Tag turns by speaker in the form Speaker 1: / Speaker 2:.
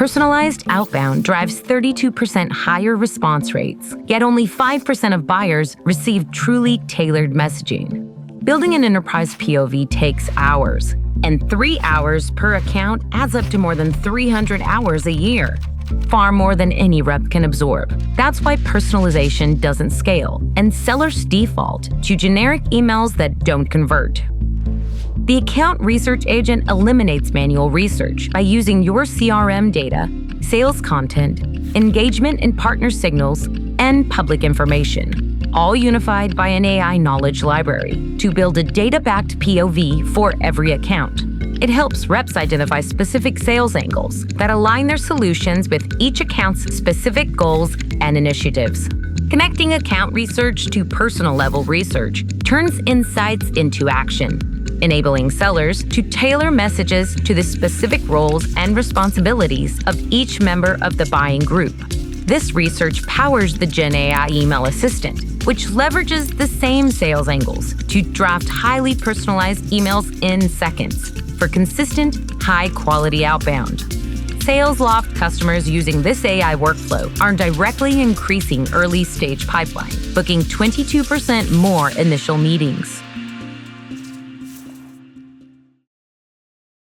Speaker 1: Personalized outbound drives 32% higher response rates, yet only 5% of buyers receive truly tailored messaging. Building an enterprise POV takes hours, and 3 hours per account adds up to more than 300 hours a year. Far more than any rep can absorb. That's why personalization doesn't scale, and sellers default to generic emails that don't convert. The account research agent eliminates manual research by using your CRM data, sales content, engagement and partner signals, and public information, all unified by an AI knowledge library to build a data-backed POV for every account. It helps reps identify specific sales angles that align their solutions with each account's specific goals and initiatives. Connecting account research to personal-level research turns insights into action, enabling sellers to tailor messages to the specific roles and responsibilities of each member of the buying group. This research powers the GenAI email assistant, which leverages the same sales angles to draft highly personalized emails in seconds for consistent, high-quality outbound. Salesloft customers using this AI workflow are directly increasing early-stage pipeline, booking 22% more initial meetings.